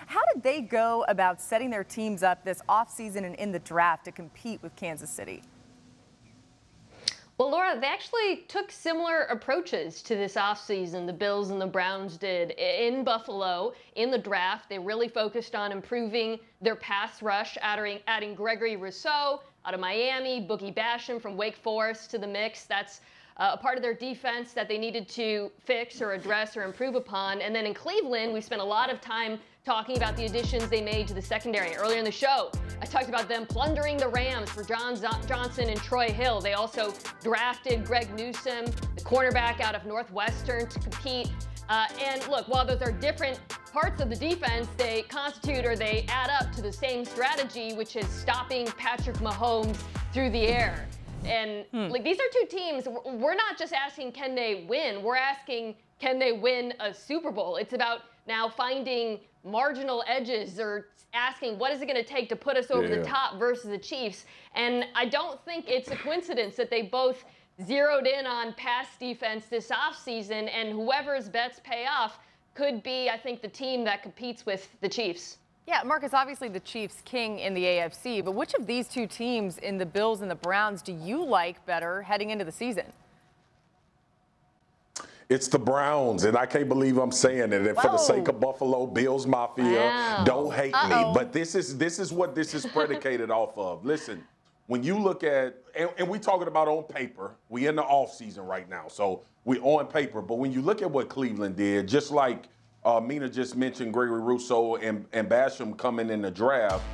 How did they go about setting their teams up this offseason and in the draft to compete with Kansas City? Well, Laura, they actually took similar approaches to this offseason. The Bills and the Browns did. In Buffalo, in the draft, they really focused on improving their pass rush, adding Gregory Rousseau out of Miami, Boogie Basham from Wake Forest to the mix. That's a part of their defense that they needed to fix or address or improve upon. And then in Cleveland, we spent a lot of time talking about the additions they made to the secondary. Earlier in the show, I talked about them plundering the Rams for Johnson and Troy Hill. They also drafted Greg Newsome, the cornerback out of Northwestern, to compete. And look, while those are different parts of the defense, they constitute or they add up to the same strategy, which is stopping Patrick Mahomes through the air. And like, these are two teams. We're not just asking, can they win? We're asking, can they win a Super Bowl? It's about now finding marginal edges or asking, what is it going to take to put us over the top versus the Chiefs? And I don't think it's a coincidence that they both zeroed in on pass defense this offseason, and whoever's bets pay off could be, I think, the team that competes with the Chiefs. Yeah, Marcus, obviously the Chiefs king in the AFC, but which of these two teams in the Bills and the Browns do you like better heading into the season? It's the Browns, and I can't believe I'm saying it. And for the sake of Buffalo Bills Mafia, don't hate me. But this is what this is predicated off of. Listen, when you look at, and we talking about on paper, we in the offseason right now, so we on paper. But when you look at what Cleveland did, just like Mina just mentioned Gregory Rousseau and Basham coming in the draft,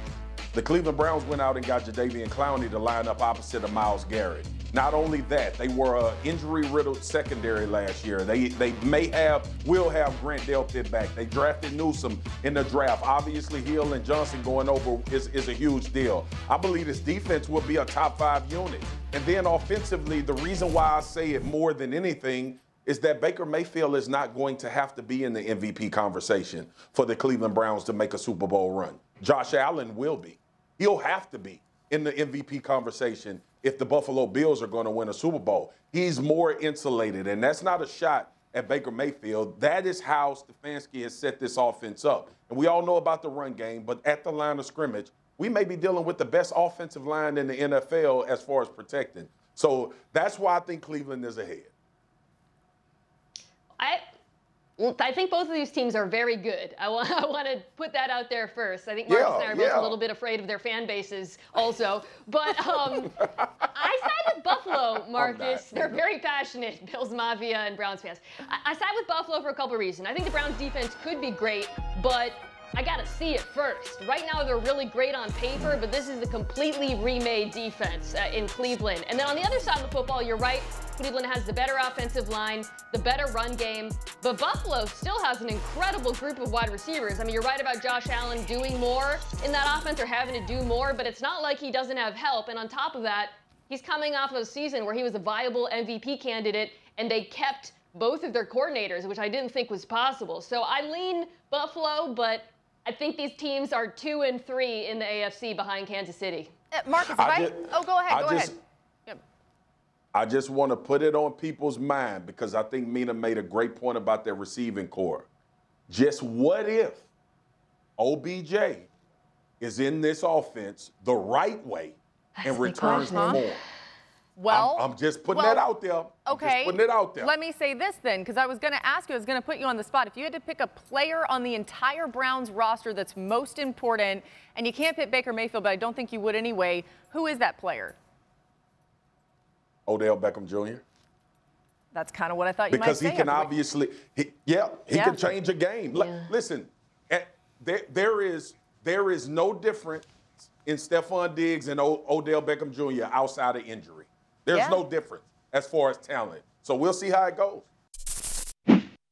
the Cleveland Browns went out and got Jadeveon Clowney to line up opposite of Myles Garrett. Not only that, they were an injury-riddled secondary last year. They will have Grant Delpit back. They drafted Newsome in the draft. Obviously, Hill and Johnson going over is a huge deal. I believe this defense will be a top-5 unit. And then offensively, the reason why I say it more than anything is that Baker Mayfield is not going to have to be in the MVP conversation for the Cleveland Browns to make a Super Bowl run. Josh Allen will be. He'll have to be in the MVP conversation if the Buffalo Bills are going to win a Super Bowl. He's more insulated, and that's not a shot at Baker Mayfield. That is how Stefanski has set this offense up. And we all know about the run game, but at the line of scrimmage, we may be dealing with the best offensive line in the NFL as far as protecting. So that's why I think Cleveland is ahead. I think both of these teams are very good. I want to put that out there first. I think Marcus and I are both a little bit afraid of their fan bases also. But I side with Buffalo, Marcus. They're very passionate, Bills Mafia and Browns fans. I side with Buffalo for a couple of reasons. I think the Browns defense could be great, but I got to see it first. Right now, they're really great on paper, but this is a completely remade defense in Cleveland. And then on the other side of the football, you're right. Cleveland has the better offensive line, the better run game, but Buffalo still has an incredible group of wide receivers. I mean, you're right about Josh Allen doing more in that offense or having to do more, but it's not like he doesn't have help. And on top of that, he's coming off of a season where he was a viable MVP candidate, and they kept both of their coordinators, which I didn't think was possible. So I lean Buffalo, but I think these teams are 2 and 3 in the AFC behind Kansas City. Marcus, go ahead. Go ahead. I just want to put it on people's mind because I think Mina made a great point about their receiving core. Just what if OBJ is in this offense the right way and returns more? Well, I'm just putting that out there. Okay. I'm just putting it out there. Let me say this then, because I was going to ask you, I was going to put you on the spot. If you had to pick a player on the entire Browns roster that's most important, and you can't pick Baker Mayfield, but I don't think you would anyway, who is that player? Odell Beckham Jr. That's kind of what I thought you might say. Because he can obviously, he can change a game. Yeah. Listen, there is no difference in Stephon Diggs and Odell Beckham Jr. outside of injury. There's no difference as far as talent. So we'll see how it goes.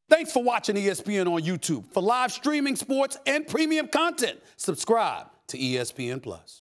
Thanks for watching ESPN on YouTube. For live streaming sports and premium content, subscribe to ESPN+.